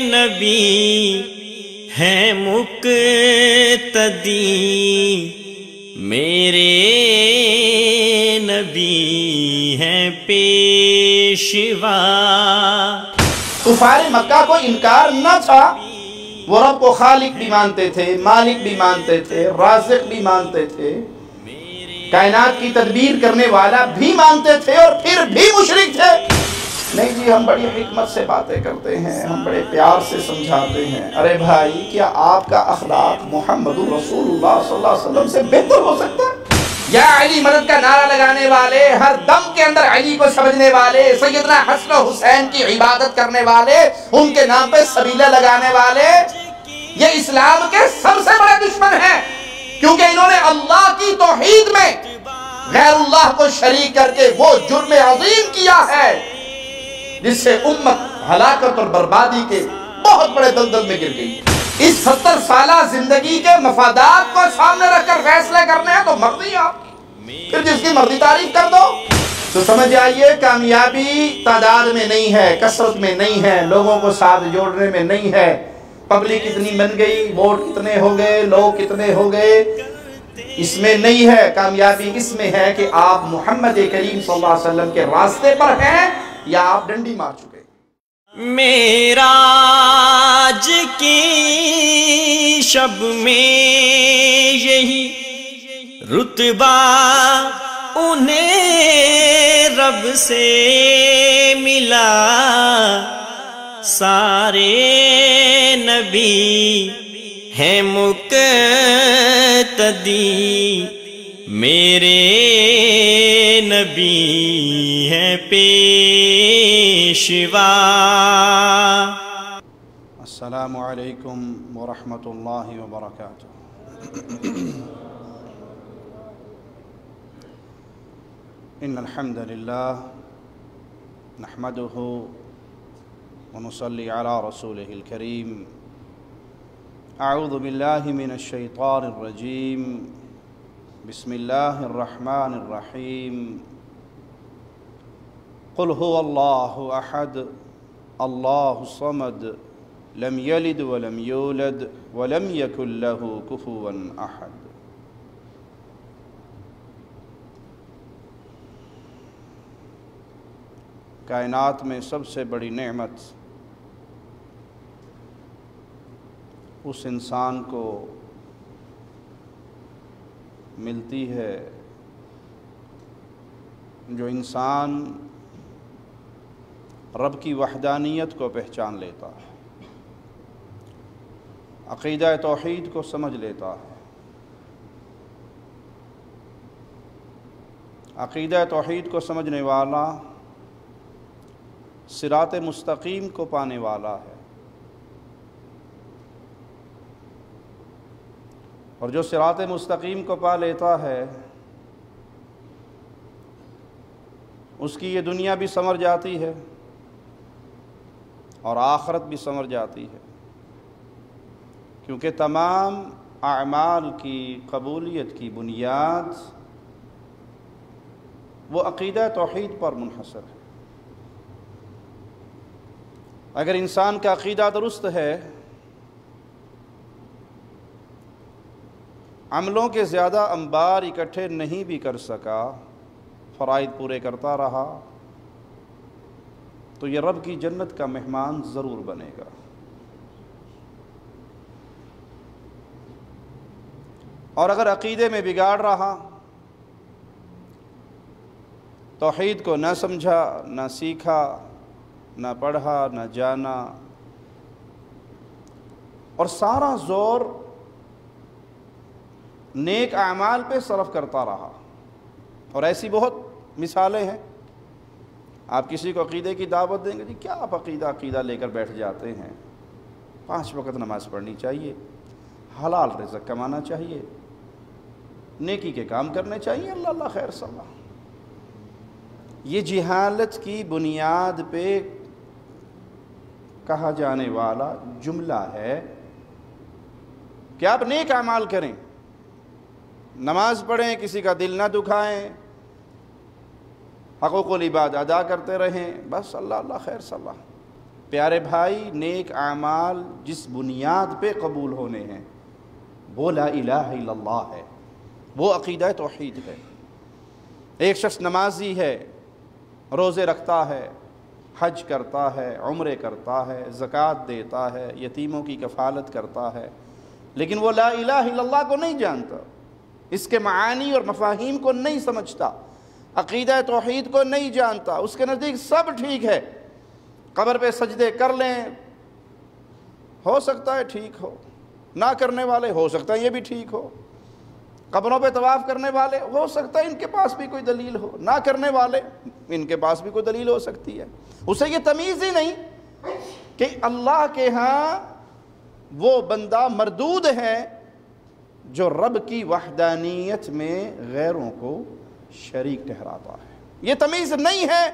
نبی ہیں مقتدی، میرے نبی ہیں پیشوا۔ کفار مکہ کو انکار نہ تھا، وہ رب کو خالق بھی مانتے تھے، مالک بھی مانتے تھے، رازق بھی مانتے تھے، کائنات کی تدبیر کرنے والا بھی مانتے تھے، اور پھر بھی مشرک تھے۔ نہیں جی، ہم بڑی حکمت سے باتیں کرتے ہیں، ہم بڑے پیار سے سمجھاتے ہیں۔ ارے بھائی، کیا آپ کا اخلاق محمد رسول اللہ صلی اللہ علیہ وسلم سے بہتر ہو سکتا ہے؟ یا علی مدد کا نعرہ لگانے والے، ہر دم کے اندر علی کو سمجھنے والے، سیدنا حسن و حسین کی عبادت کرنے والے، ان کے نام پہ سبیلہ لگانے والے، یہ اسلام کے سب سے بڑے دشمن ہیں، کیونکہ انہوں نے اللہ کی توحید میں غیر اللہ کو شریک کر کے وہ جرم عظیم کیا ہے جس سے امت ہلاکت اور بربادی کے بہت بڑے دلدل میں گر گئی۔ اس 70 سالہ زندگی کے مفادات کو سامنے رکھ کر فیصلے کرنے ہیں تو مرضی آپ کی، پھر جس کی مرضی تعریف کر دو۔ تو سمجھ آئیے، کامیابی تعداد میں نہیں ہے، کثرت میں نہیں ہے، لوگوں کو ساتھ جوڑنے میں نہیں ہے، پبلک کتنی بن گئی، ووٹ کتنے ہو گئے، لوگ کتنے ہو گئے، اس میں نہیں ہے۔ کامیابی اس میں ہے کہ آپ محمد کریم صلی اللہ علیہ وسلم کے راستے پر ہیں یا آپ ڈنڈی مار چکے۔ معراج کی شب میں یہی رتبہ انہیں رب سے ملا، سارے نبی ہیں مقتدی، میرے نبی ہیں پیشوا۔ السلام علیکم ورحمۃ اللہ وبرکاتہ۔ ان الحمد للہ نحمده ونصلي على رسوله الكريم۔ اعوذ باللہ من الشیطان الرجیم، بسم اللہ الرحمن الرحیم۔ قل هو اللہ احد اللہ الصمد لم یلد ولم یولد ولم یکن له کفوا احد۔ کائنات میں سب سے بڑی نعمت اس انسان کو ملتی ہے جو انسان رب کی وحدانیت کو پہچان لیتا ہے، عقیدہ توحید کو سمجھ لیتا ہے، عقیدہ توحید کو سمجھنے والا صراط مستقیم کو پانے والا ہے، اور جو صراط مستقیم کو پا لیتا ہے اس کی یہ دنیا بھی سنور جاتی ہے اور آخرت بھی سنور جاتی ہے، کیونکہ تمام اعمال کی قبولیت کی بنیاد وہ عقیدہ توحید پر منحصر ہے۔ اگر انسان کا عقیدہ درست ہے، عملوں کے زیادہ انبار اکٹھے نہیں بھی کر سکا، فرائض پورے کرتا رہا، تو یہ رب کی جنت کا مہمان ضرور بنے گا۔ اور اگر عقیدے میں بگاڑ رہا، توحید کو نہ سمجھا، نہ سیکھا، نہ پڑھا، نہ جانا، اور سارا زور نیک اعمال پہ صرف کرتا رہا، اور ایسی بہت مثالیں ہیں۔ آپ کسی کو عقیدے کی دعوت دیں گے، جی کیا آپ عقیدہ لے کر بیٹھ جاتے ہیں، 5 وقت نماز پڑھنی چاہیے، حلال رزق کمانا چاہیے، نیکی کے کام کرنے چاہیے، اللہ اللہ خیر صلاح۔ یہ جہالت کی بنیاد پہ کہا جانے والا جملہ ہے کہ آپ نیک اعمال کریں، نماز پڑھیں، کسی کا دل نہ دکھائیں، حقوق العباد ادا کرتے رہیں، بس اللہ اللہ خیر صلاح۔ پیارے بھائی، نیک اعمال جس بنیاد پہ قبول ہونے ہیں وہ لا الہ الا اللہ ہے، وہ عقیدہ توحید ہے۔ ایک شخص نمازی ہے، روزے رکھتا ہے، حج کرتا ہے، عمرے کرتا ہے، زکوٰۃ دیتا ہے، یتیموں کی کفالت کرتا ہے، لیکن وہ لا الہ الا اللہ کو نہیں جانتا، اس کے معانی اور مفاہیم کو نہیں سمجھتا، عقیدہ توحید کو نہیں جانتا، اس کے نزدیک سب ٹھیک ہے، قبر پہ سجدے کر لیں ہو سکتا ہے ٹھیک ہو، نہ کرنے والے ہو سکتا ہے یہ بھی ٹھیک ہو، قبروں پہ طواف کرنے والے ہو سکتا ہے ان کے پاس بھی کوئی دلیل ہو، نہ کرنے والے ان کے پاس بھی کوئی دلیل ہو سکتی ہے۔ اسے یہ تمیز ہی نہیں کہ اللہ کے ہاں وہ بندہ مردود ہے جو رب کی وحدانیت میں غیروں کو شریک ٹھہراتا ہے، یہ تمیز نہیں ہے۔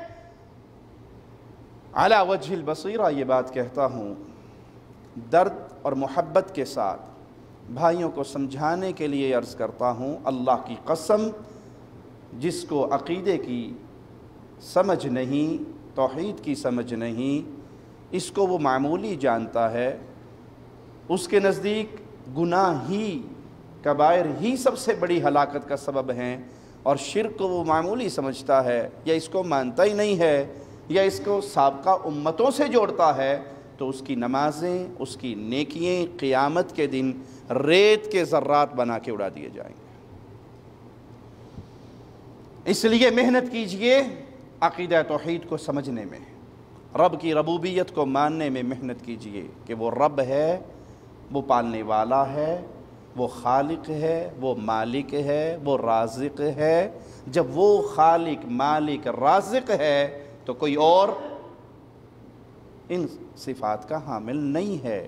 علی وجہ البصیرہ یہ بات کہتا ہوں درد اور محبت کے ساتھ بھائیوں کو سمجھانے کے لیے عرض کرتا ہوں، اللہ کی قسم جس کو عقیدے کی سمجھ نہیں، توحید کی سمجھ نہیں، اس کو وہ معمولی جانتا ہے، اس کے نزدیک گناہ ہی، کبائر ہی سب سے بڑی ہلاکت کا سبب ہیں، اور شرک کو وہ معمولی سمجھتا ہے یا اس کو مانتا ہی نہیں ہے یا اس کو سابقہ امتوں سے جوڑتا ہے، تو اس کی نمازیں، اس کی نیکییں قیامت کے دن ریت کے ذرات بنا کے اڑا دیے جائیں گے۔ اس لیے محنت کیجئے عقیدہ توحید کو سمجھنے میں، رب کی ربوبیت کو ماننے میں محنت کیجئے کہ وہ رب ہے، وہ پالنے والا ہے، وہ خالق ہے، وہ مالک ہے، وہ رازق ہے۔ جب وہ خالق، مالک، رازق ہے تو کوئی اور ان صفات کا حامل نہیں ہے۔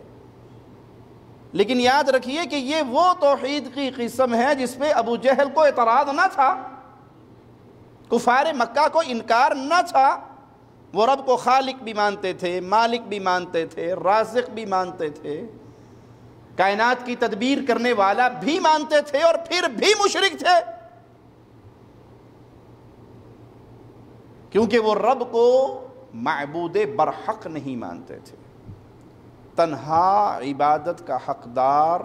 لیکن یاد رکھیے کہ یہ وہ توحید کی قسم ہے جس پہ ابو جہل کو اعتراض نہ تھا، کفار مکہ کو انکار نہ تھا، وہ رب کو خالق بھی مانتے تھے، مالک بھی مانتے تھے، رازق بھی مانتے تھے، کائنات کی تدبیر کرنے والا بھی مانتے تھے، اور پھر بھی مشرک تھے، کیونکہ وہ رب کو معبود برحق نہیں مانتے تھے، تنہا عبادت کا حقدار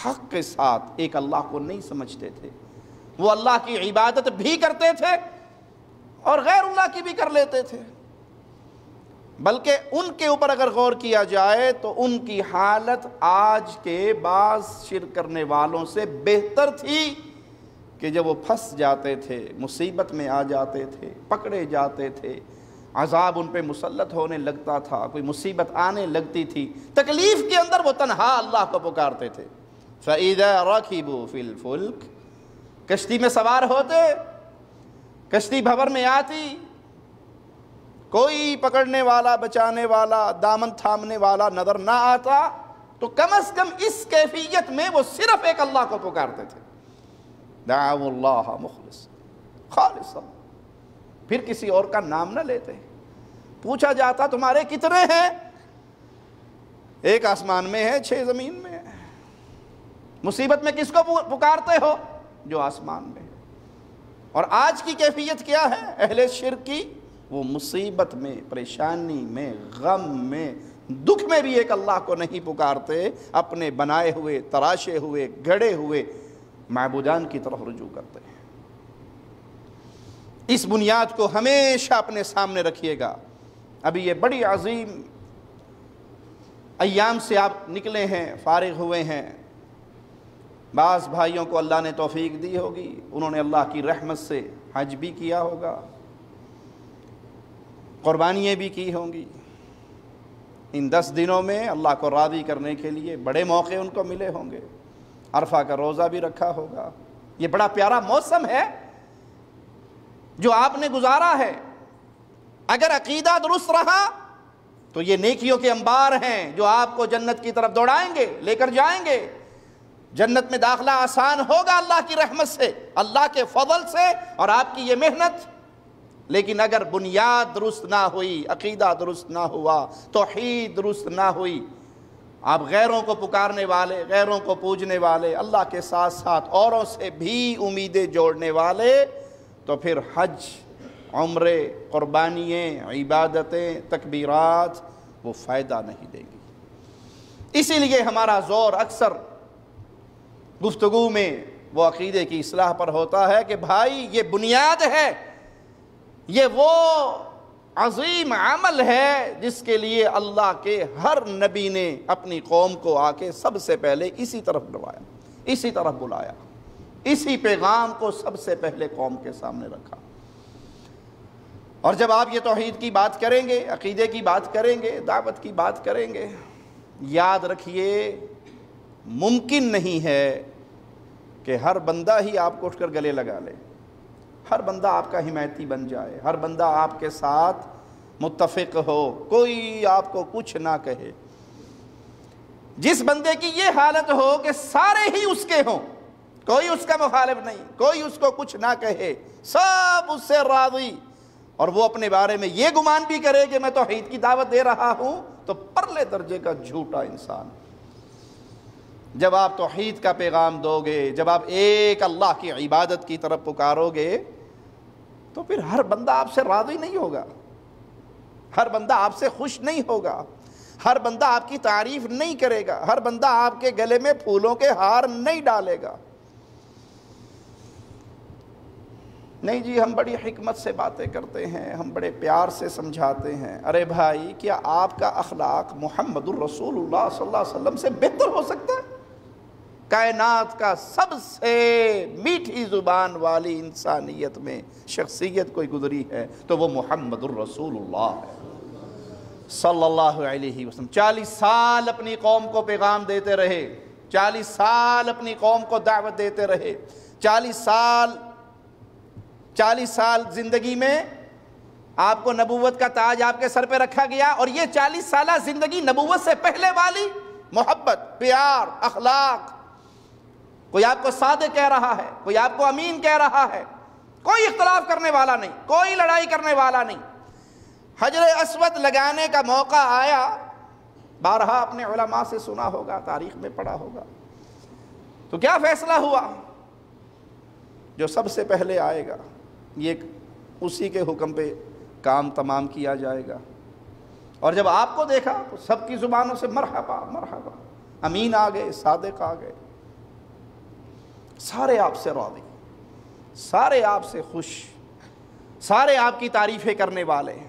حق کے ساتھ ایک اللہ کو نہیں سمجھتے تھے۔ وہ اللہ کی عبادت بھی کرتے تھے اور غیر اللہ کی بھی کر لیتے تھے، بلکہ ان کے اوپر اگر غور کیا جائے تو ان کی حالت آج کے بعض شرک کرنے والوں سے بہتر تھی، کہ جب وہ پھنس جاتے تھے، مصیبت میں آ جاتے تھے، پکڑے جاتے تھے، عذاب ان پہ مسلط ہونے لگتا تھا، کوئی مصیبت آنے لگتی تھی، تکلیف کے اندر وہ تنہا اللہ کو پکارتے تھے۔ فَإِذَا رَكِبُوا فِي الْفُلْكِ، کشتی میں سوار ہوتے، کشتی بھنور میں آتی، کوئی پکڑنے والا، بچانے والا، دامن تھامنے والا نظر نہ آتا، تو کم از کم اس کیفیت میں وہ صرف ایک اللہ کو پکارتے تھے، دعوا اللہ مخلص خالصا، پھر کسی اور کا نام نہ لیتے۔ پوچھا جاتا تمہارے کتنے ہیں؟ ایک آسمان میں ہے، 6 زمین میں ہے۔ مصیبت میں کس کو پکارتے ہو؟ جو آسمان میں ہے۔ اور آج کی کیفیت کیا ہے اہل شرک کی؟ وہ مصیبت میں، پریشانی میں، غم میں، دکھ میں بھی ایک اللہ کو نہیں پکارتے، اپنے بنائے ہوئے، تراشے ہوئے، گھڑے ہوئے معبودان کی طرف رجوع کرتے ہیں۔ اس بنیاد کو ہمیشہ اپنے سامنے رکھیے گا۔ ابھی یہ بڑی عظیم ایام سے آپ نکلے ہیں، فارغ ہوئے ہیں، بعض بھائیوں کو اللہ نے توفیق دی ہوگی، انہوں نے اللہ کی رحمت سے حج بھی کیا ہوگا، قربانیاں بھی کی ہوں گی۔ ان 10 دنوں میں اللہ کو راضی کرنے کے لیے بڑے موقع ان کو ملے ہوں گے، عرفہ کا روزہ بھی رکھا ہوگا۔ یہ بڑا پیارا موسم ہے جو آپ نے گزارا ہے۔ اگر عقیدہ درست رہا تو یہ نیکیوں کے انبار ہیں جو آپ کو جنت کی طرف دوڑائیں گے، لے کر جائیں گے۔ جنت میں داخلہ آسان ہوگا اللہ کی رحمت سے، اللہ کے فضل سے، اور آپ کی یہ محنت۔ لیکن اگر بنیاد درست نہ ہوئی، عقیدہ درست نہ ہوا، توحید درست نہ ہوئی، آپ غیروں کو پکارنے والے، غیروں کو پوجنے والے، اللہ کے ساتھ ساتھ اوروں سے بھی امیدیں جوڑنے والے، تو پھر حج، عمرے، قربانییں، عبادتیں، تکبیرات، وہ فائدہ نہیں دے گی۔ اسی لیے ہمارا زور اکثر گفتگو میں وہ عقیدے کی اصلاح پر ہوتا ہے کہ بھائی یہ بنیاد ہے، یہ وہ عظیم عمل ہے جس کے لیے اللہ کے ہر نبی نے اپنی قوم کو آ کے سب سے پہلے اسی طرف بلوایا، اسی طرف بلایا، اسی پیغام کو سب سے پہلے قوم کے سامنے رکھا۔ اور جب آپ یہ توحید کی بات کریں گے، عقیدے کی بات کریں گے، دعوت کی بات کریں گے، یاد رکھیے ممکن نہیں ہے کہ ہر بندہ ہی آپ کو اٹھ کر گلے لگا لے، ہر بندہ آپ کا حمایتی بن جائے، ہر بندہ آپ کے ساتھ متفق ہو، کوئی آپ کو کچھ نہ کہے۔ جس بندے کی یہ حالت ہو کہ سارے ہی اس کے ہوں، کوئی اس کا مخالف نہیں، کوئی اس کو کچھ نہ کہے، سب اس سے راضی، اور وہ اپنے بارے میں یہ گمان بھی کرے کہ میں توحید کی دعوت دے رہا ہوں، تو پرلے درجے کا جھوٹا انسان۔ جب آپ توحید کا پیغام دو گے، جب آپ ایک اللہ کی عبادت کی طرف پکارو گے، تو پھر ہر بندہ آپ سے راضی نہیں ہوگا، ہر بندہ آپ سے خوش نہیں ہوگا، ہر بندہ آپ کی تعریف نہیں کرے گا، ہر بندہ آپ کے گلے میں پھولوں کے ہار نہیں ڈالے گا۔ نہیں جی ہم بڑی حکمت سے باتیں کرتے ہیں، ہم بڑے پیار سے سمجھاتے ہیں۔ ارے بھائی کیا آپ کا اخلاق محمد الرسول اللہ صلی اللہ علیہ وسلم سے بہتر ہو سکتا ہے؟ کائنات کا سب سے میٹھی زبان والی انسانیت میں شخصیت کوئی گزری ہے تو وہ محمد الرسول اللہ ہے صلی اللہ علیہ وسلم۔ 40 سال اپنی قوم کو پیغام دیتے رہے، 40 سال اپنی قوم کو دعوت دیتے رہے، 40 سال زندگی میں آپ کو نبوت کا تاج آپ کے سر پہ رکھا گیا، اور یہ 40 سالہ زندگی نبوت سے پہلے والی محبت، پیار، اخلاق، کوئی آپ کو صادق کہہ رہا ہے، کوئی آپ کو امین کہہ رہا ہے، کوئی اختلاف کرنے والا نہیں، کوئی لڑائی کرنے والا نہیں۔ حجر اسود لگانے کا موقع آیا، بارہا اپنے علماء سے سنا ہوگا، تاریخ میں پڑھا ہوگا، تو کیا فیصلہ ہوا؟ جو سب سے پہلے آئے گا یہ اسی کے حکم پہ کام تمام کیا جائے گا۔ اور جب آپ کو دیکھا تو سب کی زبانوں سے مرحبا مرحبا، امین آ گئے، صادق آ گئے، سارے آپ سے راضی، سارے آپ سے خوش، سارے آپ کی تعریفیں کرنے والے ہیں۔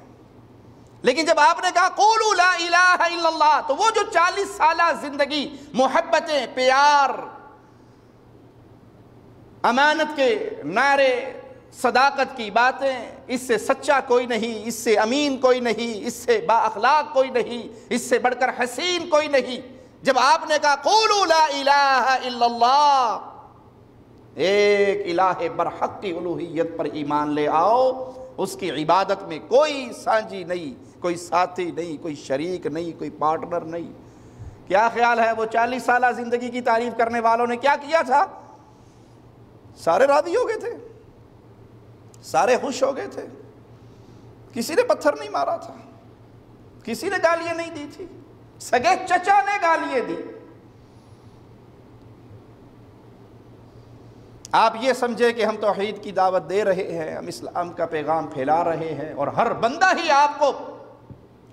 لیکن جب آپ نے کہا قولوا لا الہ الا اللہ، تو وہ جو 40 سالہ زندگی محبتیں، پیار، امانت کے نعرے، صداقت کی باتیں، اس سے سچا کوئی نہیں، اس سے امین کوئی نہیں، اس سے با اخلاق کوئی نہیں، اس سے بڑھ کر حسین کوئی نہیں، جب آپ نے کہا قولوا لا الہ الا اللہ، ایک الہ برحق کی الوہیت پر ایمان لے آؤ، اس کی عبادت میں کوئی سانجی نہیں، کوئی ساتھی نہیں، کوئی شریک نہیں، کوئی پارٹنر نہیں۔ کیا خیال ہے وہ 40 سالہ زندگی کی تعریف کرنے والوں نے کیا کیا تھا؟ سارے راضی ہو گئے تھے، سارے خوش ہو گئے تھے، کسی نے پتھر نہیں مارا تھا، کسی نے گالیاں نہیں دی تھی، سگے چچا نے گالیاں دی۔ آپ یہ سمجھے کہ ہم توحید کی دعوت دے رہے ہیں، ہم اسلام کا پیغام پھیلا رہے ہیں، اور ہر بندہ ہی آپ کو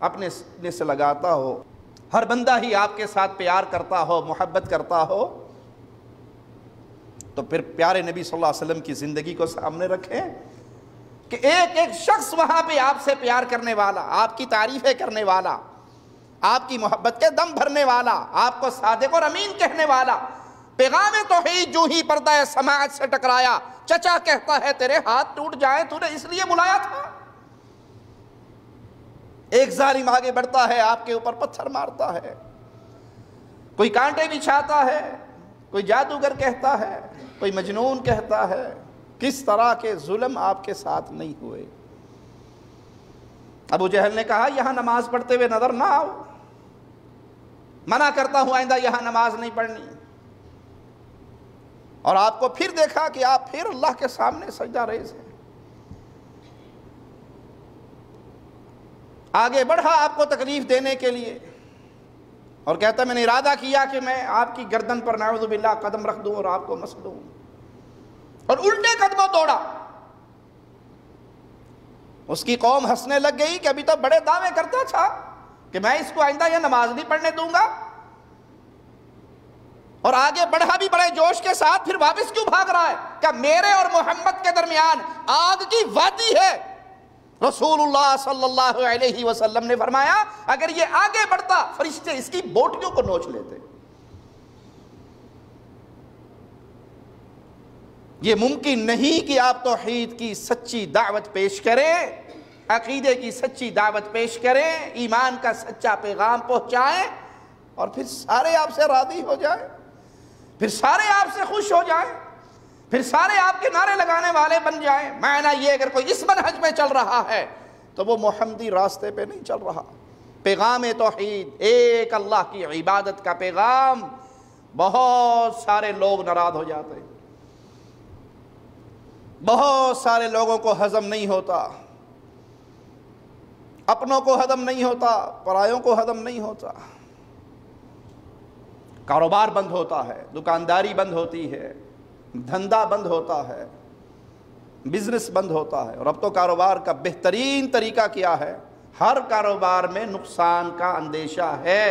اپنے سینے سے لگاتا ہو، ہر بندہ ہی آپ کے ساتھ پیار کرتا ہو، محبت کرتا ہو، تو پھر پیارے نبی صلی اللہ علیہ وسلم کی زندگی کو سامنے رکھیں کہ ایک ایک شخص وہاں پہ آپ سے پیار کرنے والا، آپ کی تعریفیں کرنے والا، آپ کی محبت کے دم بھرنے والا، آپ کو صادق اور امین کہنے والا۔ پیغام توحید جو ہی پردہ سماعت سے ٹکرایا، چچا کہتا ہے تیرے ہاتھ ٹوٹ جائیں، تو نے اس لیے بلایا تھا۔ ایک ظالم آگے بڑھتا ہے، آپ کے اوپر پتھر مارتا ہے، کوئی کانٹے بچھاتا ہے، کوئی جادوگر کہتا ہے، کوئی مجنون کہتا ہے، کس طرح کے ظلم آپ کے ساتھ نہیں ہوئے۔ ابو جہل نے کہا یہاں نماز پڑھتے ہوئے نظر نہ آؤ، منع کرتا ہوں آئندہ یہاں نماز نہیں پڑھنی۔ اور آپ کو پھر دیکھا کہ آپ پھر اللہ کے سامنے سجدہ ریز ہیں۔ آگے بڑھا آپ کو تکلیف دینے کے لیے، اور کہتا میں نے ارادہ کیا کہ میں آپ کی گردن پر نعوذ باللہ قدم رکھ دوں اور آپ کو مس دوں، اور الٹے قدموں توڑا۔ اس کی قوم ہنسنے لگ گئی کہ ابھی تو بڑے دعوے کرتا تھا، کہ میں اس کو آئندہ یہ نماز نہیں پڑھنے دوں گا، اور آگے بڑھا بھی بڑے جوش کے ساتھ، پھر واپس کیوں بھاگ رہا ہے؟ کہ میرے اور محمد کے درمیان آگ کی وادی ہے۔ رسول اللہ صلی اللہ علیہ وسلم نے فرمایا اگر یہ آگے بڑھتا فرشتے اس کی بوٹیوں کو نوچ لیتے۔ یہ ممکن نہیں کہ آپ توحید کی سچی دعوت پیش کریں، عقیدے کی سچی دعوت پیش کریں، ایمان کا سچا پیغام پہنچائیں، اور پھر سارے آپ سے راضی ہو جائیں، پھر سارے آپ سے خوش ہو جائیں، پھر سارے آپ کے نعرے لگانے والے بن جائیں۔ معنی یہ اگر کوئی اس منہج میں چل رہا ہے تو وہ محمدی راستے پہ نہیں چل رہا۔ پیغام توحید، ایک اللہ کی عبادت کا پیغام، بہت سارے لوگ ناراض ہو جاتے ہیں، بہت سارے لوگوں کو ہضم نہیں ہوتا، اپنوں کو ہضم نہیں ہوتا، پرایوں کو ہضم نہیں ہوتا۔ کاروبار بند ہوتا ہے، دکانداری بند ہوتی ہے، دھندا بند ہوتا ہے، بزنس بند ہوتا ہے۔ اور اب تو کاروبار کا بہترین طریقہ کیا ہے؟ ہر کاروبار میں نقصان کا اندیشہ ہے،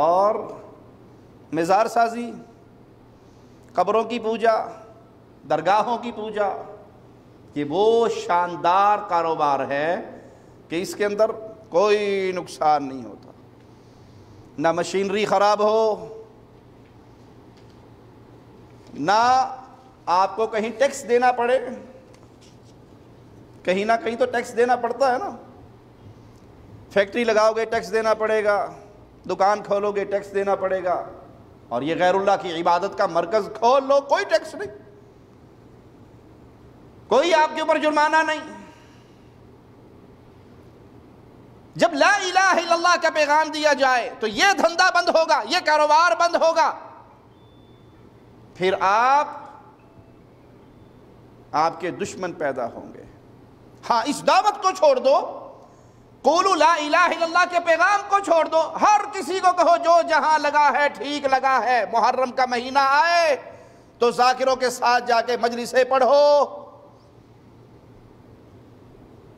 اور مزار سازی، قبروں کی پوجا، درگاہوں کی پوجا، یہ وہ شاندار کاروبار ہے کہ اس کے اندر کوئی نقصان نہیں ہوتا، نہ مشینری خراب ہو، نہ آپ کو کہیں ٹیکس دینا پڑے، کہیں نہ کہیں تو ٹیکس دینا پڑتا ہے نا، فیکٹری لگاؤ گے ٹیکس دینا پڑے گا، دکان کھولو گے ٹیکس دینا پڑے گا، اور یہ غیر اللہ کی عبادت کا مرکز کھول لو کوئی ٹیکس نہیں، کوئی آپ کے اوپر جرمانہ نہیں۔ جب لا الہ الا اللہ کا پیغام دیا جائے تو یہ دھندا بند ہوگا، یہ کاروبار بند ہوگا، پھر آپ کے دشمن پیدا ہوں گے۔ ہاں اس دعوت کو چھوڑ دو، قولوا لا الہ الا اللہ کے پیغام کو چھوڑ دو، ہر کسی کو کہو جو جہاں لگا ہے ٹھیک لگا ہے، محرم کا مہینہ آئے تو ذاکروں کے ساتھ جا کے مجلسیں پڑھو،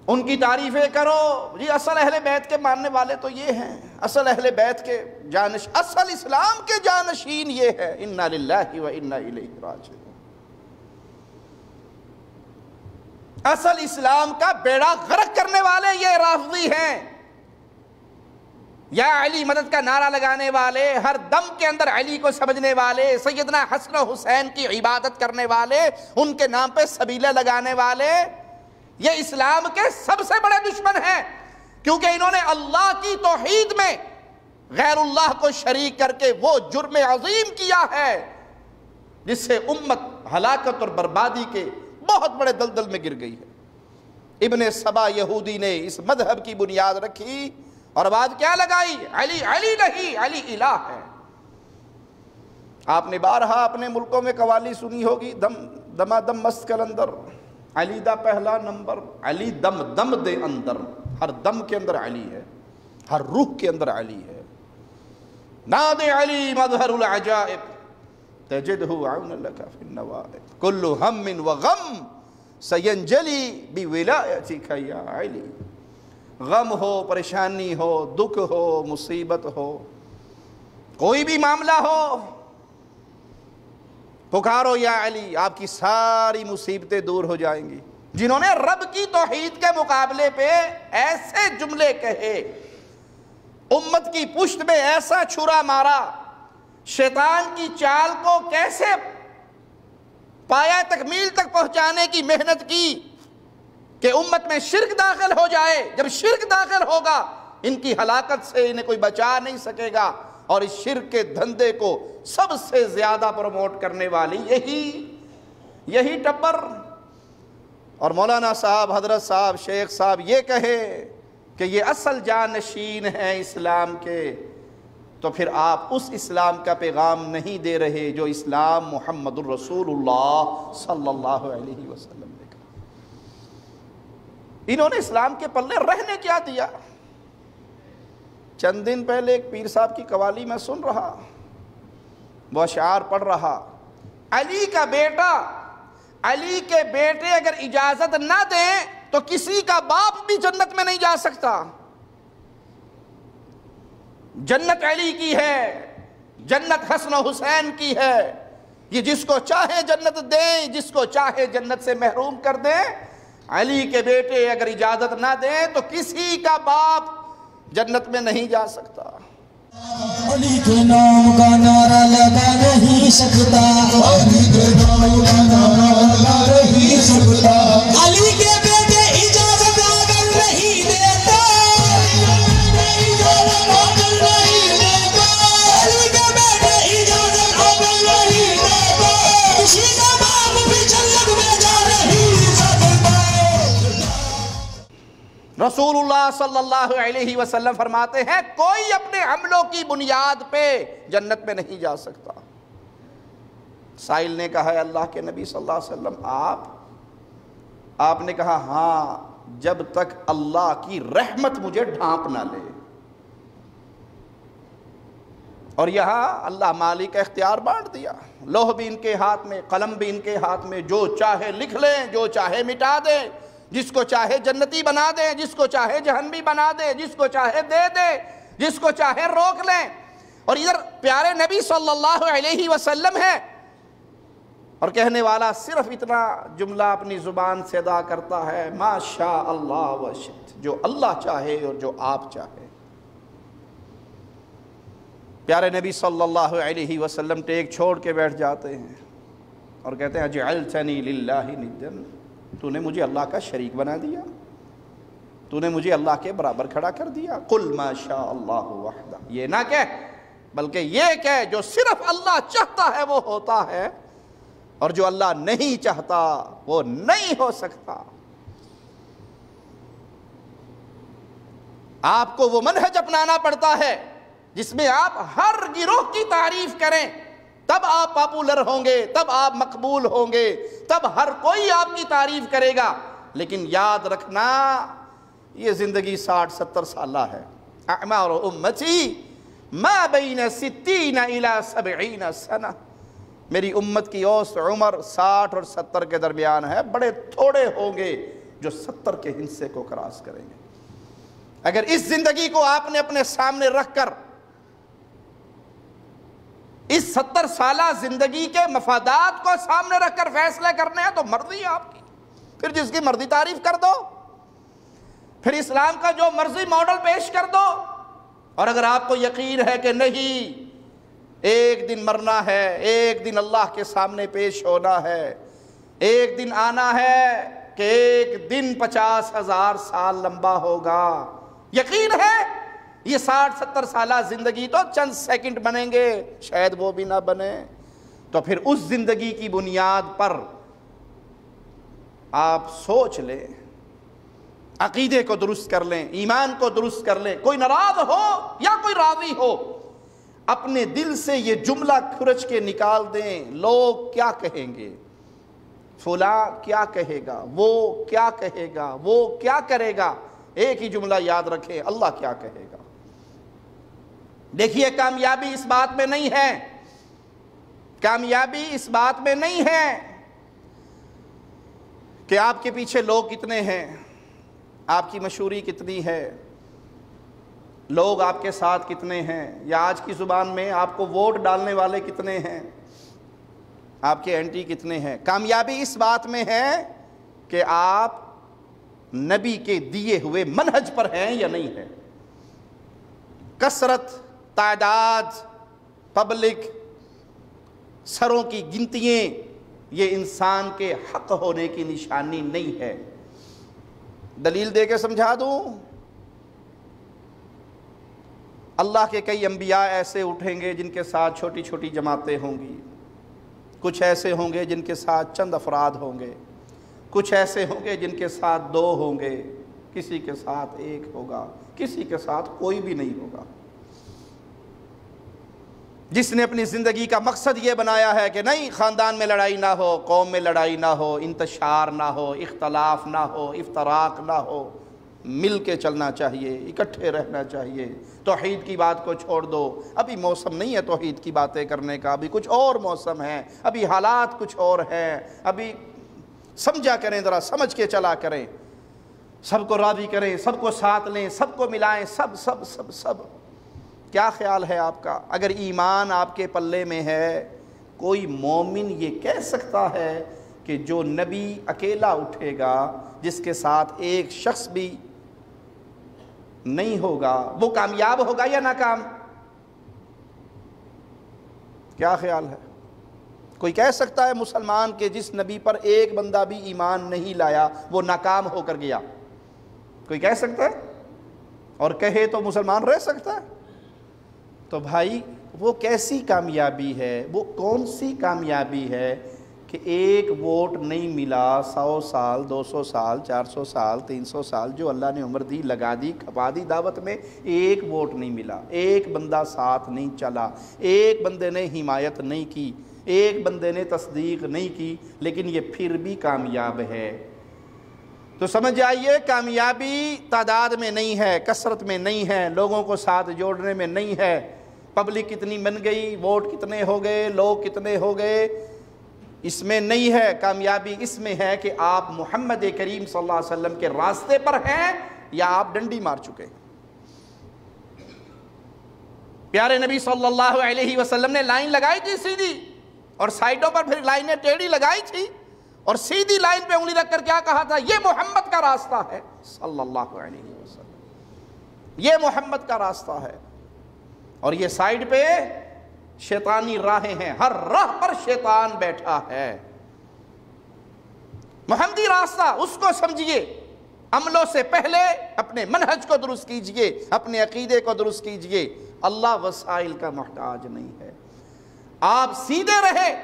ان کی تعریفیں کرو، جی اصل اہل بیت کے ماننے والے تو یہ ہیں، اصل اہل بیت کے اصل اسلام کے جانشین یہ ہے، انا للہ و انا الیہ راجعون۔ اصل اسلام کا بیڑا غرق کرنے والے یہ رافضی ہیں، یا علی مدد کا نعرہ لگانے والے، ہر دم کے اندر علی کو سمجھنے والے، سیدنا حسن و حسین کی عبادت کرنے والے، ان کے نام پہ سبیلہ لگانے والے، یہ اسلام کے سب سے بڑے دشمن ہیں، کیونکہ انہوں نے اللہ کی توحید میں غیر اللہ کو شریک کر کے وہ جرم عظیم کیا ہے جس سے امت ہلاکت اور بربادی کے بہت بڑے دلدل میں گر گئی ہے۔ ابن سبا یہودی نے اس مذہب کی بنیاد رکھی اور بات کیا لگائی؟ علی علی نہیں، علی الہ ہے۔ آپ نے بارہا اپنے ملکوں میں قوالی سنی ہوگی، دما دم مست کلندر، علی دا پہلا نمبر، علی دم دم دے اندر، ہر دم کے اندر علی ہے، ہر روح کے اندر علی ہے۔ ناد علی مظہر العجائب تجدہ عون لک فی النوائب، کل ہم وغم سینجلی بولایتک یا علی۔ غم ہو، پریشانی ہو، دکھ ہو، مصیبت ہو، کوئی بھی معاملہ ہو، پکارو یا علی، آپ کی ساری مصیبتیں دور ہو جائیں گی۔ جنہوں نے رب کی توحید کے مقابلے پہ ایسے جملے کہے، امت کی پشت میں ایسا چھرا مارا، شیطان کی چال کو کیسے پایا تکمیل تک پہنچانے کی محنت کی کہ امت میں شرک داخل ہو جائے، جب شرک داخل ہوگا ان کی ہلاکت سے انہیں کوئی بچا نہیں سکے گا، اور اس شرک کے دھندے کو سب سے زیادہ پروموٹ کرنے والی یہی ٹبر۔ اور مولانا صاحب، حضرت صاحب، شیخ صاحب یہ کہے کہ یہ اصل جانشین ہیں اسلام کے، تو پھر آپ اس اسلام کا پیغام نہیں دے رہے جو اسلام محمد الرسول اللہ صلی اللہ علیہ وسلم نے کہا۔ انہوں نے اسلام کے پلے رہنے کیا دیا؟ چند دن پہلے ایک پیر صاحب کی قوالی میں سن رہا، وہ اشعار پڑھ رہا، علی کا بیٹا، علی کے بیٹے اگر اجازت نہ دیں تو کسی کا باپ بھی جنت میں نہیں جا سکتا۔ جنت علی کی ہے، جنت حسن و حسین کی ہے، یہ جس کو چاہے جنت دیں، جس کو چاہے جنت سے محروم کر دیں۔ علی کے بیٹے اگر اجازت نہ دیں تو کسی کا باپ جنت میں نہیں جا سکتا۔ علی کے نام کا نعرہ لگا نہیں سکتا، علی کے نام کا نعرہ لگا نہیں سکتا، علی کے بیٹے اجازت اگر نہیں دیتا، اجازت اگر نہیں دیتا، علی کے بیٹے اجازت اگر نہیں دیتا، کسی کا باپ بھی جنت میں جا نہیں سکتا۔ رسول اللہ صلی اللہ علیہ وسلم فرماتے ہیں کوئی اپنے عملوں کی بنیاد پہ جنت میں نہیں جا سکتا۔ سائل نے کہا ہے اللہ کے نبی صلی اللہ علیہ وسلم آپ نے کہا ہاں، جب تک اللہ کی رحمت مجھے ڈھانپ نہ لے۔ اور یہاں اللہ مالک کا اختیار بانٹ دیا، لوح بھی ان کے ہاتھ میں، قلم بھی ان کے ہاتھ میں، جو چاہے لکھ لیں، جو چاہے مٹا دیں، جس کو چاہے جنتی بنا دیں، جس کو چاہے جہنمی بنا دیں، جس کو چاہے دے دیں، جس کو چاہے روک لیں۔ اور ادھر پیارے نبی صلی اللہ علیہ وسلم ہے، اور کہنے والا صرف اتنا جملہ اپنی زبان سے ادا کرتا ہے، ما شاء اللہ و شئت، جو اللہ چاہے اور جو آپ چاہے۔ پیارے نبی صلی اللہ علیہ وسلم ٹیک چھوڑ کے بیٹھ جاتے ہیں اور کہتے ہیں اجعلتنی للہ ندا، تو نے مجھے اللہ کا شریک بنا دیا، تو نے مجھے اللہ کے برابر کھڑا کر دیا۔ قل ما شاء اللہ وحدہ، یہ نہ کہہ بلکہ یہ کہہ جو صرف اللہ چاہتا ہے وہ ہوتا ہے، اور جو اللہ نہیں چاہتا وہ نہیں ہو سکتا۔ آپ کو وہ منہج اپنانا پڑتا ہے جس میں آپ ہر گروہ کی تعریف کریں، تب آپ پاپولر ہوں گے، تب آپ مقبول ہوں گے، تب ہر کوئی آپ کی تعریف کرے گا۔ لیکن یاد رکھنا یہ زندگی 60-70 سالہ ہے۔ اعمار امتی ما بین 60 الی 70 سنہ، میری امت کی اوسط عمر 60 اور 70 کے درمیان ہے، بڑے تھوڑے ہوں گے جو 70 کے ہندسے کو کراس کریں گے۔ اگر اس زندگی کو آپ نے اپنے سامنے رکھ کر اس 70 سالہ زندگی کے مفادات کو سامنے رکھ کر فیصلے کرنے ہیں تو مرضی آپ کی، پھر جس کی مرضی تعریف کر دو، پھر اسلام کا جو مرضی ماڈل پیش کر دو۔ اور اگر آپ کو یقین ہے کہ نہیں ایک دن مرنا ہے، ایک دن اللہ کے سامنے پیش ہونا ہے، ایک دن آنا ہے کہ ایک دن 50,000 سال لمبا ہوگا، یقین ہے یہ 60-70 سالہ زندگی تو چند سیکنڈ بنیں گے، شاید وہ بھی نہ بنے، تو پھر اس زندگی کی بنیاد پر آپ سوچ لیں، عقیدے کو درست کر لیں، ایمان کو درست کر لیں۔ کوئی ناراض ہو یا کوئی راضی ہو، اپنے دل سے یہ جملہ کھرچ کے نکال دیں، لوگ کیا کہیں گے، فلاں کیا کہے گا، وہ کیا کہے گا، وہ کیا کرے گا۔ ایک ہی جملہ یاد رکھیں، اللہ کیا کہے گا۔ دیکھیے کامیابی اس بات میں نہیں ہے، کامیابی اس بات میں نہیں ہے کہ آپ کے پیچھے لوگ کتنے ہیں، آپ کی مشہوری کتنی ہے، لوگ آپ کے ساتھ کتنے ہیں، یا آج کی زبان میں آپ کو ووٹ ڈالنے والے کتنے ہیں، آپ کے اینٹی کتنے ہیں۔ کامیابی اس بات میں ہے کہ آپ نبی کے دیے ہوئے منہج پر ہیں یا نہیں ہیں۔ کثرت، تعداد، پبلک، سروں کی گنتیاں یہ انسان کے حق ہونے کی نشانی نہیں ہے۔ دلیل دے کے سمجھا دوں، اللہ کے کئی انبیاء ایسے اٹھیں گے جن کے ساتھ چھوٹی چھوٹی جماعتیں ہوں گی، کچھ ایسے ہوں گے جن کے ساتھ چند افراد ہوں گے، کچھ ایسے ہوں گے جن کے ساتھ 2 ہوں گے، کسی کے ساتھ 1 ہوگا، کسی کے ساتھ کوئی بھی نہیں ہوگا۔ جس نے اپنی زندگی کا مقصد یہ بنایا ہے کہ نہیں خاندان میں لڑائی نہ ہو، قوم میں لڑائی نہ ہو، انتشار نہ ہو، اختلاف نہ ہو، افتراق نہ ہو، مل کے چلنا چاہیے، اکٹھے رہنا چاہیے، توحید کی بات کو چھوڑ دو، ابھی موسم نہیں ہے توحید کی باتیں کرنے کا، ابھی کچھ اور موسم ہے، ابھی حالات کچھ اور ہیں، ابھی سمجھا کریں، ذرا سمجھ کے چلا کریں، سب کو راضی کریں، سب کو ساتھ لیں، سب کو ملائیں، سب کیا خیال ہے آپ کا؟ اگر ایمان آپ کے پلے میں ہے، کوئی مومن یہ کہہ سکتا ہے کہ جو نبی اکیلا اٹھے گا، جس کے ساتھ ایک شخص بھی نہیں ہوگا، وہ کامیاب ہوگا یا ناکام؟ کیا خیال ہے؟ کوئی کہہ سکتا ہے مسلمان کہ جس نبی پر ایک بندہ بھی ایمان نہیں لایا وہ ناکام ہو کر گیا؟ کوئی کہہ سکتا ہے؟ اور کہے تو مسلمان رہ سکتا ہے؟ تو بھائی وہ کیسی کامیابی ہے، وہ کون سی کامیابی ہے کہ ایک ووٹ نہیں ملا، 100 سال 200 سال 400 سال 300 سال جو اللہ نے عمر دی، لگا دی، کھپا دی دعوت میں، ایک ووٹ نہیں ملا، ایک بندہ ساتھ نہیں چلا، ایک بندے نے حمایت نہیں کی، ایک بندے نے تصدیق نہیں کی، لیکن یہ پھر بھی کامیاب ہے۔ تو سمجھ جائیے کامیابی تعداد میں نہیں ہے، کثرت میں نہیں ہے، لوگوں کو ساتھ جوڑنے میں نہیں ہے، پبلک کتنی بن گئی، ووٹ کتنے ہو گئے، لوگ کتنے ہو گئے، اس میں نہیں ہے۔ کامیابی اس میں ہے کہ آپ محمد کریم صلی اللہ علیہ وسلم کے راستے پر ہیں یا آپ ڈنڈی مار چکے۔ پیارے نبی صلی اللہ علیہ وسلم نے لائن لگائی تھی سیدھی، اور سائڈوں پر پھر لائنیں ٹیڑھی لگائی تھی، اور سیدھی لائن پہ انگلی رکھ کر کیا کہا تھا؟ یہ محمد کا راستہ ہے صلی اللہ علیہ وسلم، یہ محمد کا راستہ ہے۔ اور یہ سائڈ پہ شیطانی راہیں ہیں، ہر راہ پر شیطان بیٹھا ہے۔ محمدی راستہ اس کو سمجھیے، عملوں سے پہلے اپنے منہج کو درست کیجئے، اپنے عقیدے کو درست کیجئے۔ اللہ وسائل کا محتاج نہیں ہے، آپ سیدھے رہے،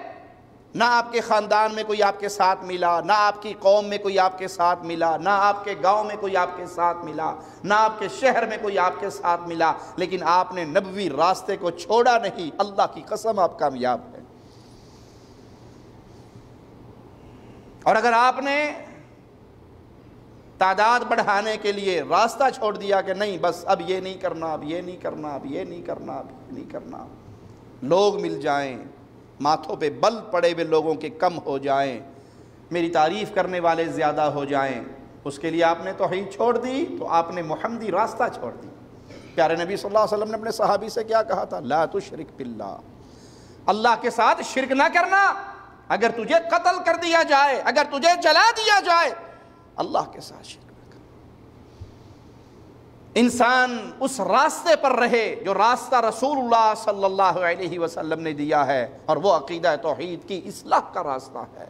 نہ آپ کے خاندان میں کوئی آپ کے ساتھ ملا، نہ آپ کی قوم میں کوئی آپ کے ساتھ ملا، نہ آپ کے گاؤں میں کوئی آپ کے ساتھ ملا، نہ آپ کے شہر میں کوئی آپ کے ساتھ ملا، لیکن آپ نے نبوی راستے کو چھوڑا نہیں، اللہ کی قسم آپ کامیاب ہیں۔ اور اگر آپ نے تعداد بڑھانے کے لیے راستہ چھوڑ دیا کہ نہیں بس اب یہ نہیں کرنا، اب یہ نہیں کرنا، اب یہ نہیں کرنا، اب یہ نہیں کرنا، لوگ مل جائیں، ماتھوں پہ بل پڑے ہوئے لوگوں کے کم ہو جائیں، میری تعریف کرنے والے زیادہ ہو جائیں، اس کے لیے آپ نے توحید چھوڑ دی، تو آپ نے محمدی راستہ چھوڑ دی۔ پیارے نبی صلی اللہ علیہ وسلم نے اپنے صحابی سے کیا کہا تھا؟ لا تشرک باللہ، اللہ کے ساتھ شرک نہ کرنا، اگر تجھے قتل کر دیا جائے، اگر تجھے جلا دیا جائے، اللہ کے ساتھ شرک نہ کرنا۔ انسان اس راستے پر رہے جو راستہ رسول اللہ صلی اللہ علیہ وسلم نے دیا ہے، اور وہ عقیدہ توحید کی اصلاح کا راستہ ہے،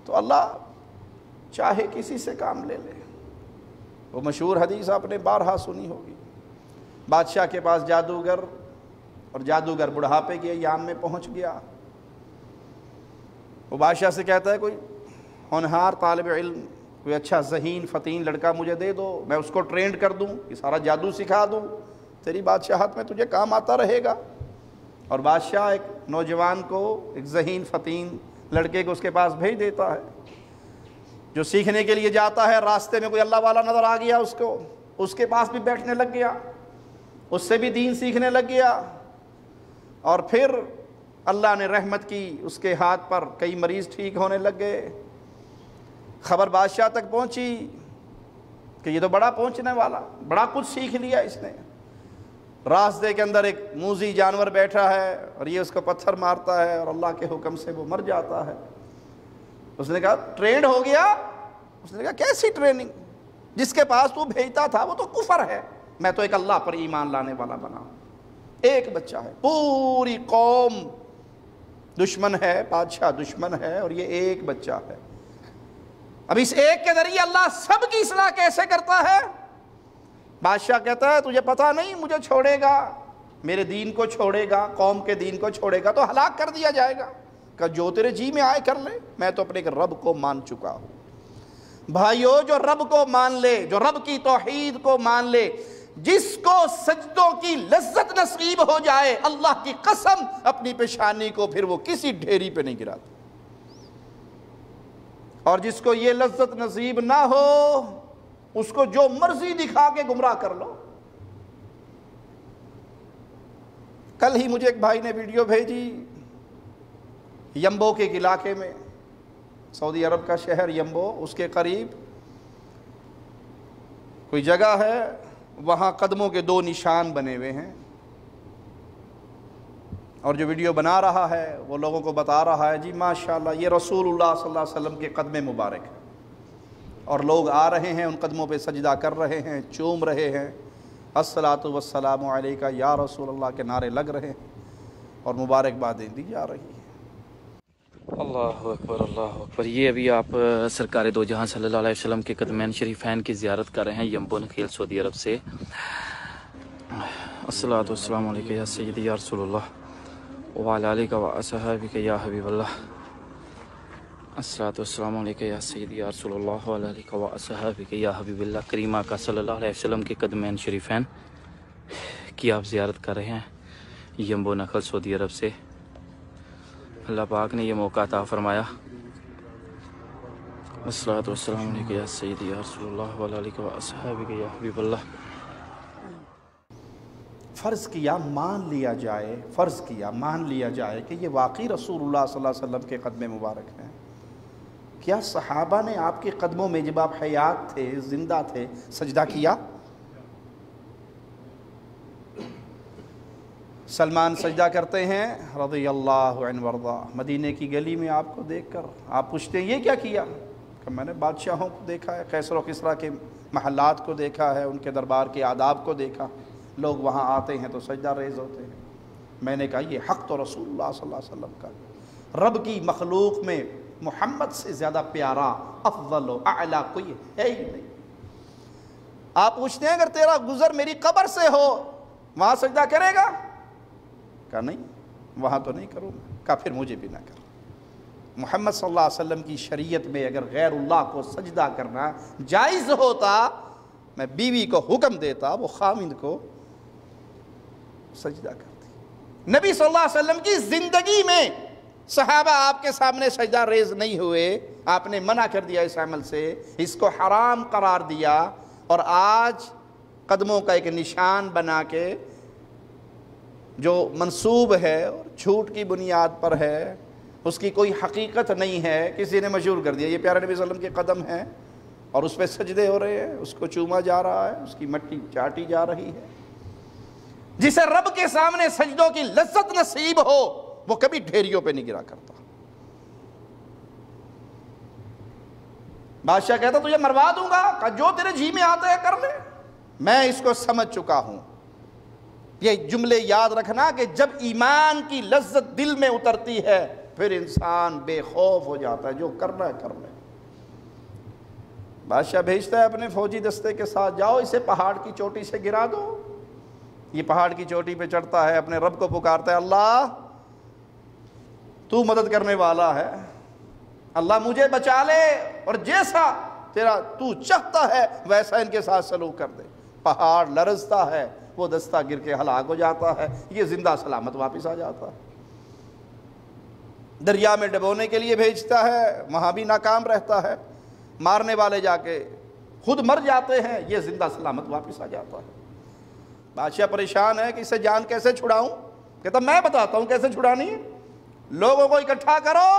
تو اللہ چاہے کسی سے کام لے لے۔ وہ مشہور حدیث آپ نے بارہا سنی ہوگی، بادشاہ کے پاس جادوگر، اور جادوگر بڑھاپے کے ایام میں پہنچ گیا، وہ بادشاہ سے کہتا ہے کوئی ہونہار طالب علم، کوئی اچھا ذہین فتین لڑکا مجھے دے دو، میں اس کو ٹرینڈ کر دوں، یہ سارا جادو سکھا دوں، تیری بادشاہت میں تجھے کام آتا رہے گا۔ اور بادشاہ ایک نوجوان کو، ایک ذہین فتین لڑکے کو اس کے پاس بھیج دیتا ہے، جو سیکھنے کے لیے جاتا ہے، راستے میں کوئی اللہ والا نظر آ گیا اس کو، اس کے پاس بھی بیٹھنے لگ گیا، اس سے بھی دین سیکھنے لگ گیا، اور پھر اللہ نے رحمت کی، اس کے ہاتھ پر کئی مریض ٹھیک ہونے لگ گئے۔ خبر بادشاہ تک پہنچی کہ یہ تو بڑا پہنچنے والا، بڑا کچھ سیکھ لیا اس نے۔ راستے کے اندر ایک موذی جانور بیٹھا ہے، اور یہ اس کو پتھر مارتا ہے، اور اللہ کے حکم سے وہ مر جاتا ہے۔ اس نے کہا ٹرینڈ ہو گیا؟ اس نے کہا کیسی ٹریننگ؟ جس کے پاس تو بھیجتا تھا وہ تو کفر ہے، میں تو ایک اللہ پر ایمان لانے والا بنا ہوں۔ ایک بچہ ہے، پوری قوم دشمن ہے، بادشاہ دشمن ہے، اور یہ ایک بچہ ہے۔ اب اس ایک کے ذریعے اللہ سب کی اصلاح کیسے کرتا ہے؟ بادشاہ کہتا ہے تجھے پتا نہیں مجھے چھوڑے گا، میرے دین کو چھوڑے گا، قوم کے دین کو چھوڑے گا تو ہلاک کر دیا جائے گا۔ کہ جو تیرے جی میں آئے کر لے، میں تو اپنے رب کو مان چکا ہوں۔ بھائیو، جو رب کو مان لے، جو رب کی توحید کو مان لے، جس کو سجدوں کی لذت نصیب ہو جائے، اللہ کی قسم اپنی پیشانی کو پھر وہ کسی ڈھیری پہ نہیں گراتا، اور جس کو یہ لذت نصیب نہ ہو اس کو جو مرضی دکھا کے گمراہ کر لو۔ کل ہی مجھے ایک بھائی نے ویڈیو بھیجی، یمبو کے ایک علاقے میں، سعودی عرب کا شہر یمبو، اس کے قریب کوئی جگہ ہے، وہاں قدموں کے 2 نشان بنے ہوئے ہیں، اور جو ویڈیو بنا رہا ہے وہ لوگوں کو بتا رہا ہے جی ماشاءاللہ یہ رسول اللہ صلی اللہ علیہ وسلم کے قدم مبارک ہے، اور لوگ آ رہے ہیں ان قدموں پہ سجدہ کر رہے ہیں، چوم رہے ہیں، الصلاۃ والسلام علیک یا رسول اللہ کے نعرے لگ رہے ہیں اور مبارکبادیں دی جا رہی ہیں۔ اللہ اکبر اللہ اکبر۔ یہ ابھی آپ سرکار دو جہاں صلی اللہ علیہ وسلم کے قدمین شریفین کی زیارت کر رہے ہیں یمبو نخیل سعودی عرب سے۔ الصلاۃ والسلام علیک یا سیدی یا رسول اللہ وعلی آلک و اصحابک یا حبیب اللہ۔ الصلاۃ والسلام علیک یا سیدی یا رسول اللہ وعلی آلک و اصحابک یا حبیب اللہ۔ کریم آقا صلی اللہ علیہ وسلم کے قدمین شریفین کی آپ زیارت کر رہے ہیں یمبو نخل سعودی عرب سے۔ اللہ پاک نے یہ موقع عطا فرمایا۔ الصلاۃ والسلام علیک یا سیدی یا رسول اللہ وعلی آلک و اصحابک یا حبیب اللہ۔ فرض کیا مان لیا جائے، فرض کیا مان لیا جائے کہ یہ واقعی رسول اللہ صلی اللہ علیہ وسلم کے قدم مبارک ہیں۔ کیا صحابہ نے آپ کے قدموں میں جب آپ حیات تھے، زندہ تھے، سجدہ کیا؟ سلمان سجدہ کرتے ہیں رضی اللہ عنہ وارضہ، مدینے کی گلی میں آپ کو دیکھ کر آپ پوچھتے ہیں یہ کیا کیا؟ کہ میں نے بادشاہوں کو دیکھا ہے، قیصر و کسریٰ کے محلات کو دیکھا ہے، ان کے دربار کے آداب کو دیکھا، لوگ وہاں آتے ہیں تو سجدہ ریز ہوتے ہیں۔ میں نے کہا یہ حق تو رسول اللہ صلی اللہ علیہ وسلم کا، رب کی مخلوق میں محمد سے زیادہ پیارا، افضل و اعلیٰ کوئی ہے ہی نہیں۔ آپ پوچھتے ہیں اگر تیرا گزر میری قبر سے ہو وہاں سجدہ کرے گا؟ کہا نہیں وہاں تو نہیں کروں گا۔ کہا پھر مجھے بھی نہ کر۔ محمد صلی اللہ علیہ وسلم کی شریعت میں اگر غیر اللہ کو سجدہ کرنا جائز ہوتا، میں بیوی کو حکم دیتا وہ خامند کو سجدہ کرتی۔ نبی صلی اللہ علیہ وسلم کی زندگی میں صحابہ آپ کے سامنے سجدہ ریز نہیں ہوئے، آپ نے منع کر دیا اس عمل سے، اس کو حرام قرار دیا، اور آج قدموں کا ایک نشان بنا کے جو منسوب ہے اور جھوٹ کی بنیاد پر ہے، اس کی کوئی حقیقت نہیں ہے، کسی نے مشہور کر دیا یہ پیارے نبی صلی اللہ علیہ وسلم کے قدم ہیں اور اس پہ سجدے ہو رہے ہیں، اس کو چوما جا رہا ہے، اس کی مٹی چاٹی جا رہی ہے۔ جسے رب کے سامنے سجدوں کی لذت نصیب ہو وہ کبھی ڈھیریوں پہ نہیں گرا کرتا۔ بادشاہ کہتا تجھے مروا دوں گا، کہا جو تیرے جی میں آتا ہے کر لے، میں اس کو سمجھ چکا ہوں۔ یہ جملے یاد رکھنا کہ جب ایمان کی لذت دل میں اترتی ہے پھر انسان بے خوف ہو جاتا ہے، جو کرنا ہے کر لے۔ بادشاہ بھیجتا ہے اپنے فوجی دستے کے ساتھ، جاؤ اسے پہاڑ کی چوٹی سے گرا دو۔ یہ پہاڑ کی چوٹی پہ چڑھتا ہے، اپنے رب کو پکارتا ہے، اللہ تو مدد کرنے والا ہے، اللہ مجھے بچا لے اور جیسا تیرا تو چاہتا ہے ویسا ان کے ساتھ سلوک کر دے۔ پہاڑ لرزتا ہے، وہ دستہ گر کے ہلاک ہو جاتا ہے، یہ زندہ سلامت واپس آ جاتا ہے۔ دریا میں ڈبونے کے لیے بھیجتا ہے، وہاں بھی ناکام رہتا ہے، مارنے والے جا کے خود مر جاتے ہیں، یہ زندہ سلامت واپس آ جاتا ہے۔ بادشاہ پریشان ہے کہ اسے جان کیسے چھڑاؤں؟ کہتا میں بتاتا ہوں کیسے چھڑانی ہے، لوگوں کو اکٹھا کرو،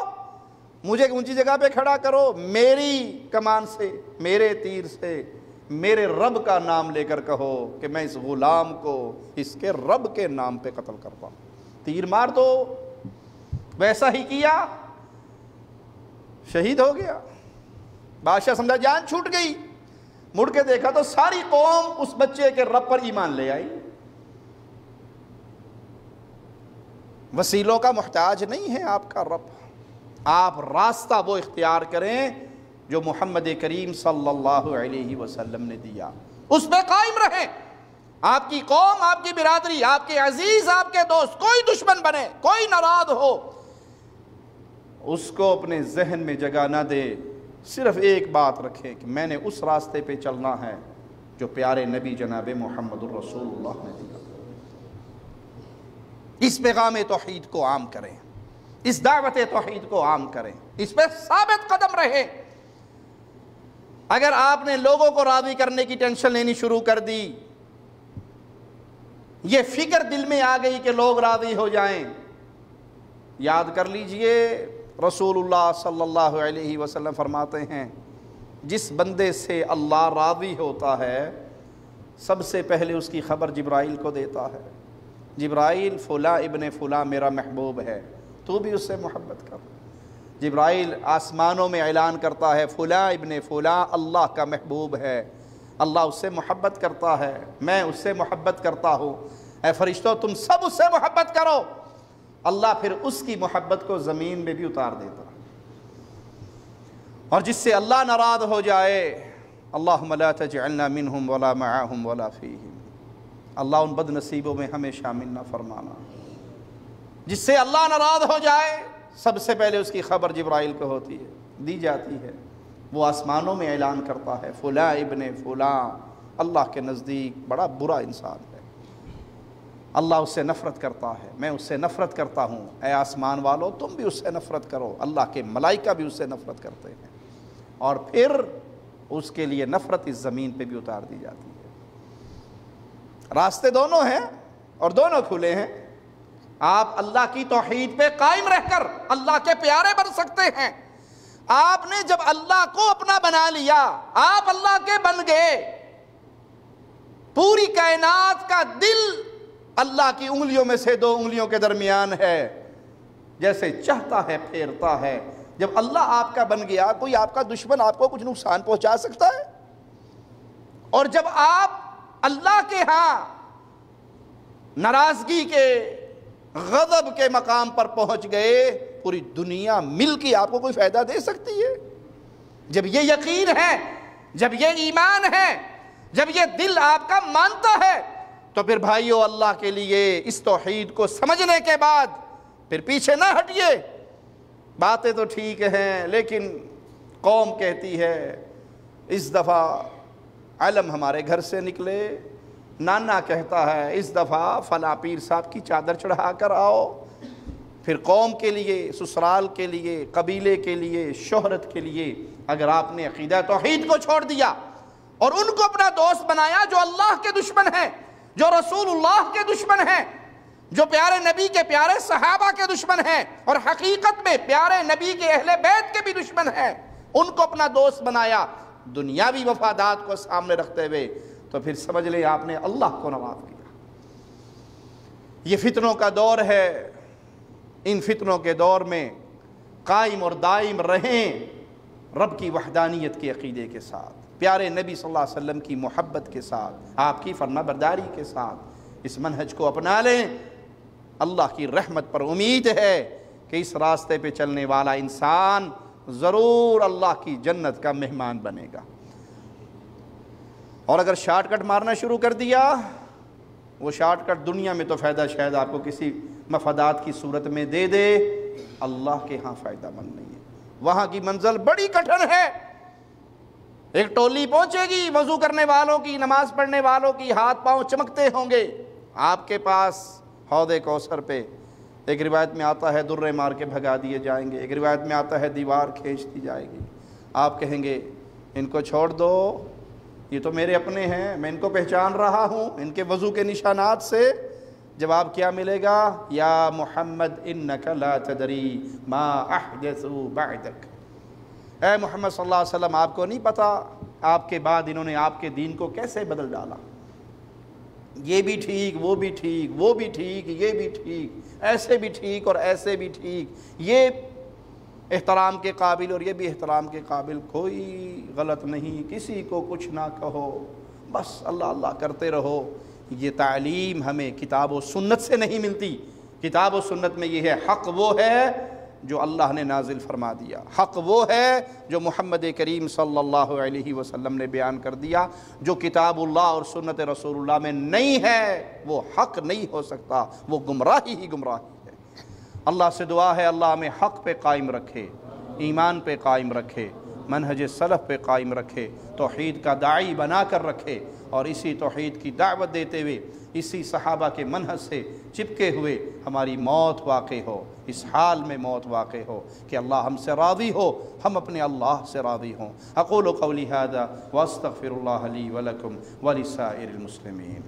مجھے ایک اونچی جگہ پہ کھڑا کرو، میری کمان سے، میرے تیر سے میرے رب کا نام لے کر کہو کہ میں اس غلام کو اس کے رب کے نام پہ قتل کرتا ہوں۔ تیر مار دو، ویسا ہی کیا، شہید ہو گیا۔ بادشاہ سمجھا جان چھوٹ گئی، مڑ کے دیکھا تو ساری قوم اس بچے کے رب پر ایمان لے آئی۔ وسیلوں کا محتاج نہیں ہے آپ کا رب، آپ راستہ وہ اختیار کریں جو محمد کریم صلی اللہ علیہ وسلم نے دیا، اس پہ قائم رہیں۔ آپ کی قوم، آپ کی برادری، آپ کے عزیز، آپ کے دوست کوئی دشمن بنے، کوئی ناراض ہو، اس کو اپنے ذہن میں جگہ نہ دے، صرف ایک بات رکھیں کہ میں نے اس راستے پہ چلنا ہے جو پیارے نبی جناب محمد الرسول اللہ نے دیا۔ اس پیغام توحید کو عام کریں، اس دعوت توحید کو عام کریں، اس پہ ثابت قدم رہیں۔ اگر آپ نے لوگوں کو راضی کرنے کی ٹینشن لینی شروع کر دی، یہ فکر دل میں آ گئی کہ لوگ راضی ہو جائیں، یاد کر لیجئے رسول اللہ صلی اللہ علیہ وسلم فرماتے ہیں جس بندے سے اللہ راضی ہوتا ہے سب سے پہلے اس کی خبر جبرائیل کو دیتا ہے، جبرائیل فلاں ابن فلاں میرا محبوب ہے، تو بھی اس سے محبت کر۔ جبرائیل آسمانوں میں اعلان کرتا ہے فلاں ابن فلاں اللہ کا محبوب ہے، اللہ اس سے محبت کرتا ہے، میں اس سے محبت کرتا ہوں، اے فرشتوں تم سب اس سے محبت کرو۔ اللہ پھر اس کی محبت کو زمین میں بھی اتار دیتا ہے۔ اور جس سے اللہ ناراض ہو جائے، اللہم لا تجعلنا منہم ولا معاہم ولا فیہم، اللہ ان بد نصیبوں میں ہمیں شامل نہ فرمانا۔ جس سے اللہ ناراض ہو جائے سب سے پہلے اس کی خبر جبرائیل کو ہوتی ہے، دی جاتی ہے، وہ آسمانوں میں اعلان کرتا ہے فلاں ابن فلاں اللہ کے نزدیک بڑا برا انسان ہے، اللہ اس سے نفرت کرتا ہے، میں اس سے نفرت کرتا ہوں، اے آسمان والو تم بھی اس سے نفرت کرو۔ اللہ کے ملائکہ بھی اس سے نفرت کرتے ہیں، اور پھر اس کے لیے نفرت اس زمین پہ بھی اتار دی جاتی ہے۔ راستے دونوں ہیں اور دونوں کھلے ہیں۔ آپ اللہ کی توحید پہ قائم رہ کر اللہ کے پیارے بن سکتے ہیں۔ آپ نے جب اللہ کو اپنا بنا لیا، آپ اللہ کے بن گئے، پوری کائنات کا دل اللہ کی انگلیوں میں سے دو انگلیوں کے درمیان ہے، جیسے چاہتا ہے پھیرتا ہے۔ جب اللہ آپ کا بن گیا، کوئی آپ کا دشمن آپ کو کچھ نقصان پہنچا سکتا ہے؟ اور جب آپ اللہ کے ہاں ناراضگی کے، غضب کے مقام پر پہنچ گئے، پوری دنیا مل کے آپ کو کوئی فائدہ دے سکتی ہے؟ جب یہ یقین ہے، جب یہ ایمان ہے، جب یہ دل آپ کا مانتا ہے، تو پھر بھائیو اللہ کے لیے اس توحید کو سمجھنے کے بعد پھر پیچھے نہ ہٹیے۔ باتیں تو ٹھیک ہیں، لیکن قوم کہتی ہے اس دفعہ علم ہمارے گھر سے نکلے، نانا کہتا ہے اس دفعہ فلاں پیر صاحب کی چادر چڑھا کر آؤ۔ پھر قوم کے لیے، سسرال کے لیے، قبیلے کے لیے، شہرت کے لیے اگر آپ نے عقیدہ توحید کو چھوڑ دیا اور ان کو اپنا دوست بنایا جو اللہ کے دشمن ہیں، جو رسول اللہ کے دشمن ہیں، جو پیارے نبی کے پیارے صحابہ کے دشمن ہیں، اور حقیقت میں پیارے نبی کے اہل بیت کے بھی دشمن ہیں، ان کو اپنا دوست بنایا دنیاوی مفادات کو سامنے رکھتے ہوئے، تو پھر سمجھ لیں آپ نے اللہ کو ناراض کیا۔ یہ فتنوں کا دور ہے، ان فتنوں کے دور میں قائم اور دائم رہیں رب کی وحدانیت کے عقیدے کے ساتھ، پیارے نبی صلی اللہ علیہ وسلم کی محبت کے ساتھ، آپ کی فرما برداری کے ساتھ اس منہج کو اپنا لیں۔ اللہ کی رحمت پر امید ہے کہ اس راستے پہ چلنے والا انسان ضرور اللہ کی جنت کا مہمان بنے گا۔ اور اگر شارٹ کٹ مارنا شروع کر دیا، وہ شارٹ کٹ دنیا میں تو فائدہ شاید آپ کو کسی مفادات کی صورت میں دے دے، اللہ کے ہاں فائدہ مند نہیں ہے۔ وہاں کی منزل بڑی کٹھن ہے۔ ایک ٹولی پہنچے گی وضو کرنے والوں کی، نماز پڑھنے والوں کی، ہاتھ پاؤں چمکتے ہوں گے، آپ کے پاس حوض کوثر پہ ایک روایت میں آتا ہے درے مار کے بھگا دیے جائیں گے، ایک روایت میں آتا ہے دیوار کھینچ دی جائے گی۔ آپ کہیں گے ان کو چھوڑ دو، یہ تو میرے اپنے ہیں، میں ان کو پہچان رہا ہوں ان کے وضو کے نشانات سے۔ جواب کیا ملے گا؟ یا محمد انک لا تدری ما احدثوا بعدک، اے محمد صلی اللہ علیہ وسلم آپ کو نہیں پتا آپ کے بعد انہوں نے آپ کے دین کو کیسے بدل ڈالا۔ یہ بھی ٹھیک، وہ بھی ٹھیک، وہ بھی ٹھیک، یہ بھی ٹھیک، ایسے بھی ٹھیک اور ایسے بھی ٹھیک، یہ احترام کے قابل اور یہ بھی احترام کے قابل، کوئی غلط نہیں، کسی کو کچھ نہ کہو، بس اللہ اللہ کرتے رہو۔ یہ تعلیم ہمیں کتاب و سنت سے نہیں ملتی۔ کتاب و سنت میں یہ ہے حق وہ ہے جو اللہ نے نازل فرما دیا، حق وہ ہے جو محمد کریم صلی اللہ علیہ وسلم نے بیان کر دیا۔ جو کتاب اللہ اور سنت رسول اللہ میں نہیں ہے وہ حق نہیں ہو سکتا، وہ گمراہی ہی گمراہی ہے۔ اللہ سے دعا ہے اللہ ہمیں حق پہ قائم رکھے، ایمان پہ قائم رکھے، منہج سلف پہ قائم رکھے، توحید کا داعی بنا کر رکھے، اور اسی توحید کی دعوت دیتے ہوئے اسی صحابہ کے منہج سے چپکے ہوئے ہماری موت واقع ہو، اس حال میں موت واقع ہو کہ اللہ ہم سے راضی ہو، ہم اپنے اللہ سے راضی ہوں۔ اقول قولی ھذا واستغفر اللہ لی ولکم ولسائر المسلمین۔